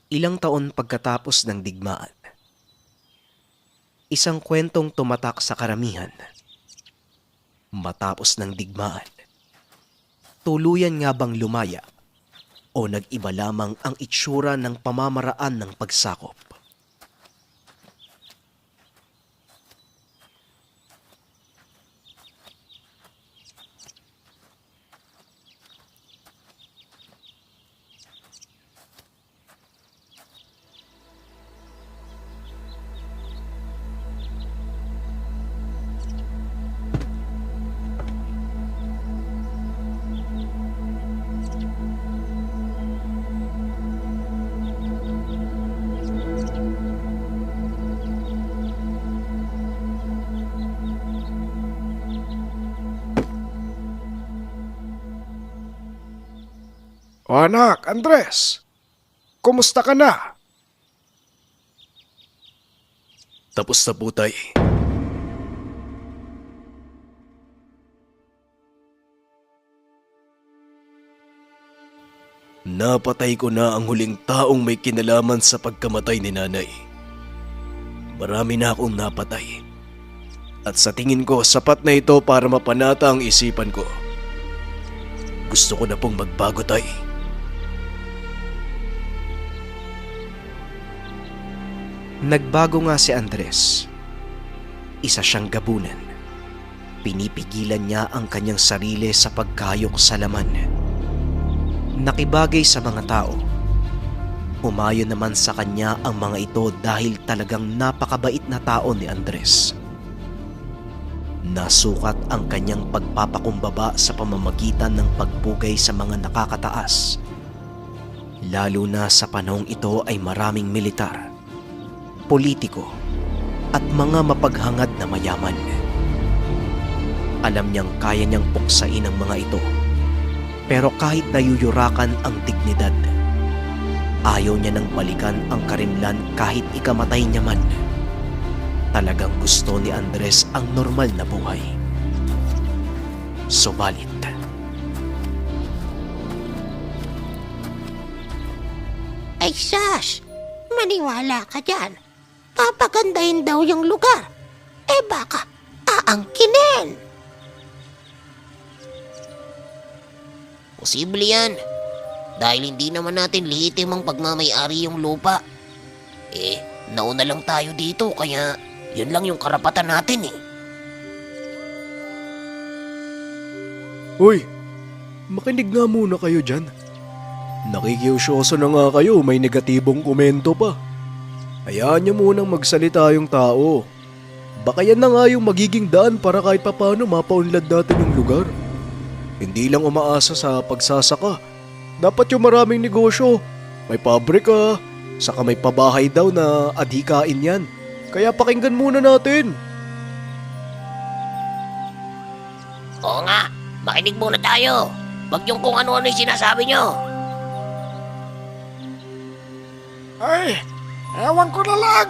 Ilang taon pagkatapos ng digmaan, isang kwentong tumatak sa karamihan. Matapos ng digmaan, tuluyan nga bang lumaya o nag-iba lamang ang itsura ng pamamaraan ng pagsakop? O anak, Andres, kumusta ka na? Tapos na po, tay. Napatay ko na ang huling taong may kinalaman sa pagkamatay ni nanay. Marami na akong napatay. At sa tingin ko, sapat na ito para mapanata ang isipan ko. Gusto ko na pong magbago, tay. Nagbago nga si Andres. Isa siyang gabunan. Pinipigilan niya ang kanyang sarili sa pagkayok sa laman. Nakibagay sa mga tao. Umayon naman sa kanya ang mga ito dahil talagang napakabait na tao ni Andres. Nasukat ang kanyang pagpapakumbaba sa pamamagitan ng pagpugay sa mga nakakataas. Lalo na sa panahong ito ay maraming militar, politiko at mga mapaghangad na mayaman. Alam niyang kaya niyang puksain ang mga ito. Pero kahit nayuyurakan ang dignidad, ayaw niya nang balikan ang karimlan kahit ikamatay niya man. Talagang gusto ni Andres ang normal na buhay. Subalit, Ay sas, maniwala ka dyan. Papagandahin daw yung lugar. Eh baka aangkinin. Posible yan. Dahil hindi naman natin lihitim ang pagmamayari yung lupa. Eh, nauna lang tayo dito kaya yun lang yung karapatan natin eh. Uy, makinig nga muna kayo dyan. Nakikiusyoso na nga kayo, may negatibong komento pa. Hayaan niyo munang magsalita yung tao. Baka yan na nga yung magiging daan para kahit papano mapaunlad natin yung lugar. Hindi lang umaasa sa pagsasaka. Dapat yung maraming negosyo. May pabrika, saka may pabahay daw na adhikain yan. Kaya pakinggan muna natin. Oo nga, makinig muna tayo. Wag yung kung ano-ano yung sinasabi nyo. Ay, ewan ko na lang.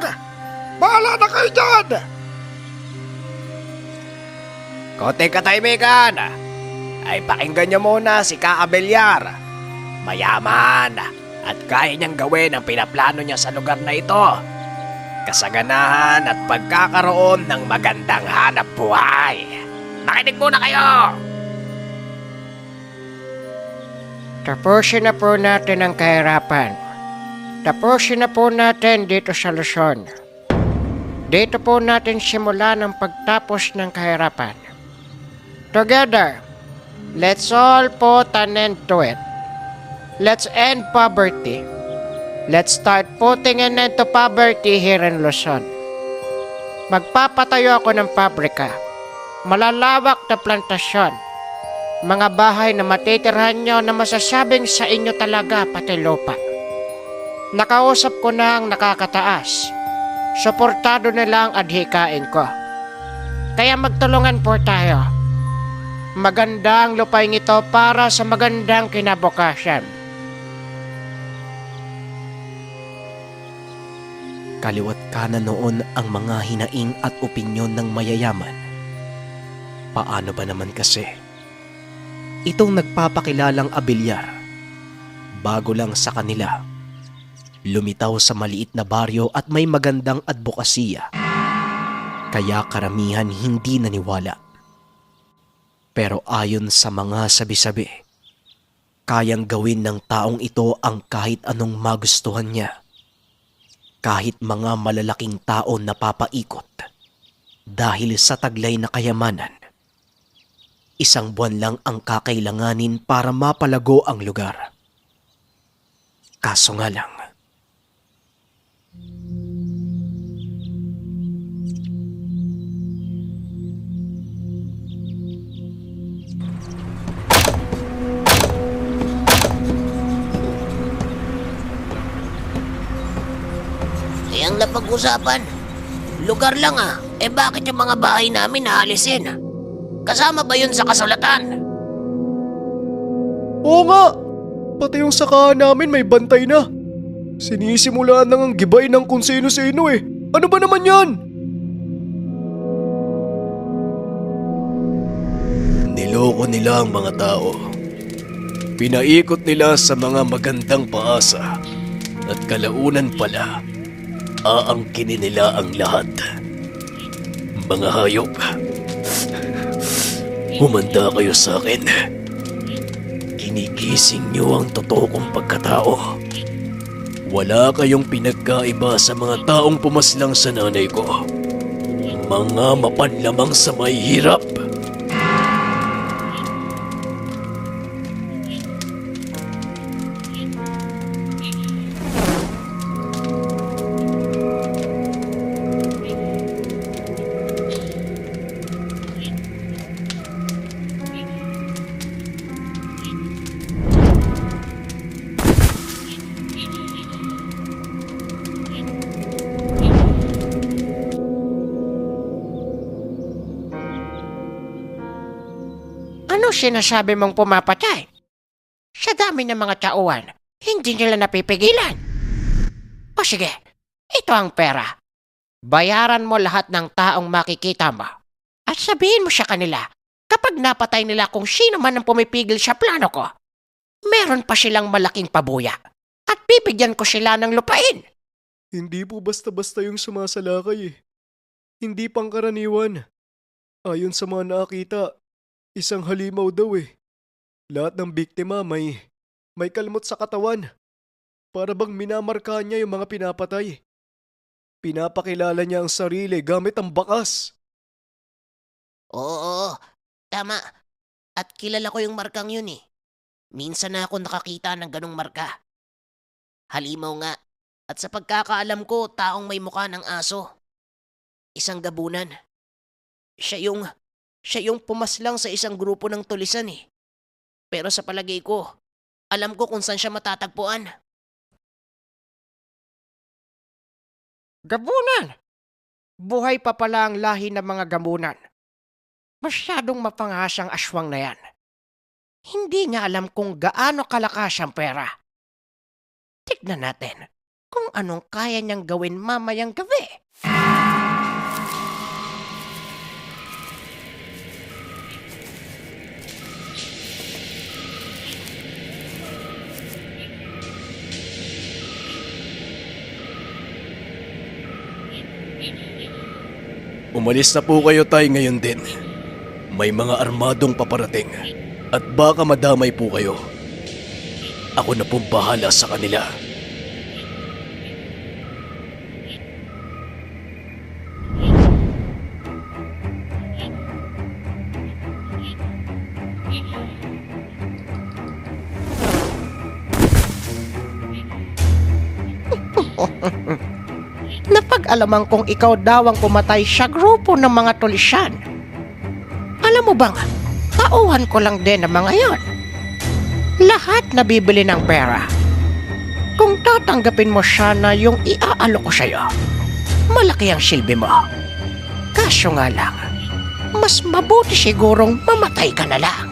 Bahala na kayo dyan. Konting katahimikan. Ay pakinggan niyo muna si Ka Abelyar. Mayaman at kaya niyang gawin ang pinaplano niya sa lugar na ito. Kasaganahan at pagkakaroon ng magandang hanap buhay. Makinig muna kayo! Tapusin na po natin ang kahirapan. Tapusin na po natin dito sa Luzon. Dito po natin simulan ang pagtapos ng kahirapan. Together, let's all put an end to it. Let's end poverty. Let's start putting an end to poverty here in Luzon. Magpapatayo ako ng pabrika, malalawak na plantasyon, mga bahay na matitirhan nyo na masasabing sa inyo talaga pati lupa. Nakausap ko na ang nakakataas. Suportado nila ang adhikain ko. Kaya magtulungan po tayo. Magandang lupain ito para sa magandang kinabukasan. kaliwat kanan noon ang mga hinaing at opinyon ng mayayaman. Paano ba naman kasi? Itong nagpapakilalang Abelyar, bago lang sa kanila. lumitaw sa maliit na baryo at may magandang advokasya. Kaya karamihan hindi naniwala. Pero ayon sa mga sabi-sabi, kayang gawin ng taong ito ang kahit anong magustuhan niya. Kahit mga malalaking tao na papaikot dahil sa taglay na kayamanan. 1 buwan lang ang kakailanganin para mapalago ang lugar. Kaso nga lang, Eh ang napag-usapan, lugar lang bakit yung mga bahay namin naalisin? Kasama ba yun sa kasulatan? Oo nga! Pati yung sakahan namin may bantay na. Sinisimulaan nang ang gibay ng kung sino-sino eh. Ano ba naman yan? niloko nila ang mga tao. Pinaikot nila sa mga magandang paasa at kalaunan pala, aangkinin nila ang lahat. Mga hayop, humanda kayo sa akin. Ginigising niyo ang totoo kong pagkatao. Wala kayong pinagkaiba sa mga taong pumaslang sa nanay ko. Mga mapanlamang sa may hirap. Ano sinasabi mong pumapatay? Sa dami ng mga tauhan, hindi nila napipigilan. O sige, ito ang pera. Bayaran mo lahat ng taong makikita mo. At sabihin mo sa kanila, kapag napatay nila kung sino man ang pumipigil sa plano ko, meron pa silang malaking pabuya. At bibigyan ko sila ng lupain. Hindi po basta-basta yung sumasalakay eh. Hindi pangkaraniwan. Ayon sa mga nakita, isang halimaw daw eh. Lahat ng biktima may kalmot sa katawan. Para bang minamarka niya yung mga pinapatay. Pinapakilala niya ang sarili gamit ang bakas. Oo, tama. At kilala ko yung markang yun eh. Minsan na ako nakakita ng ganong marka. Halimaw nga. At sa pagkakaalam ko, taong may mukha ng aso. Isang gabunan. Siya yung pumaslang sa isang grupo ng tulisan eh. Pero sa palagay ko, alam ko kung saan siya matatagpuan. Gabunan! Buhay pa pala ang lahi ng mga gabunan. Masyadong mapanghasang aswang na yan. Hindi niya alam kung gaano kalakas ang pera. Tignan natin kung anong kaya niyang gawin mamayang gabi. Umalis na po kayo tay ngayon din. May mga armadong paparating at baka madamay po kayo. Ako na pong bahala sa kanila. Napag-alaman kong ikaw daw ang pumatay sa grupo ng mga tulisyan. Alam mo bang, tauhan ko lang din ang mga yon. Lahat nabibili ng pera. Kung tatanggapin mo sana yung iaalok ko sa'yo, malaki ang silbi mo. Kaso nga lang, mas mabuti sigurong mamatay ka na lang.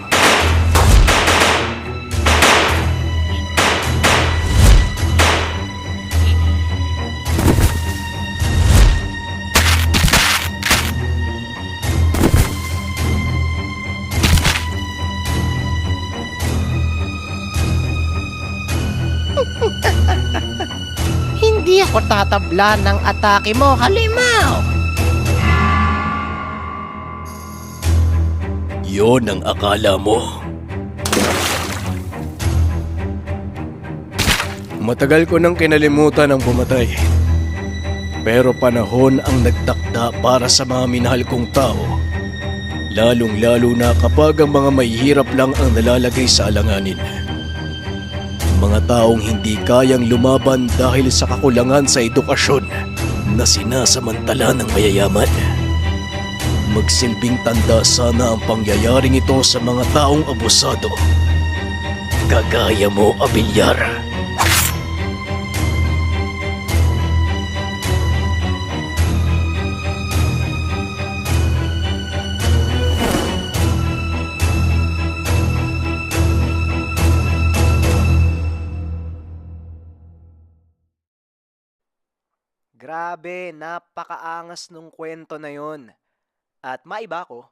ako tatabla ng atake mo, halimaw! Yon ang akala mo. Matagal ko nang kinalimutan ang pumatay. Pero panahon ang nagtakda para sa mga minahal kong tao. Lalong-lalo na kapag ang mga mahihirap lang ang nalalagay sa alanganin. Mga taong hindi kayang lumaban dahil sa kakulangan sa edukasyon na sinasamantala ng mayayaman. Magsilbing tanda sana ang pangyayaring ito sa mga taong abusado. Kagaya mo, Abiliar. Grabe, napakaangas nung kwento na yon. At maiba ko,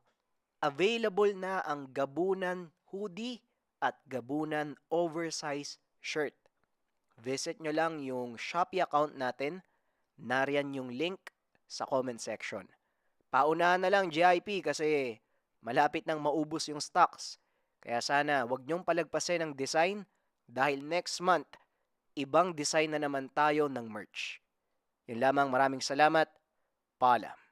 available na ang Gabunan hoodie at Gabunan oversize shirt. Visit nyo lang yung Shopee account natin. Nariyan yung link sa comment section. Paunahan na lang GIP kasi malapit nang maubos yung stocks. Kaya sana wag nyong palagpasin ang design dahil next month, ibang design na naman tayo ng merch. Yun lamang, maraming salamat. Paalam.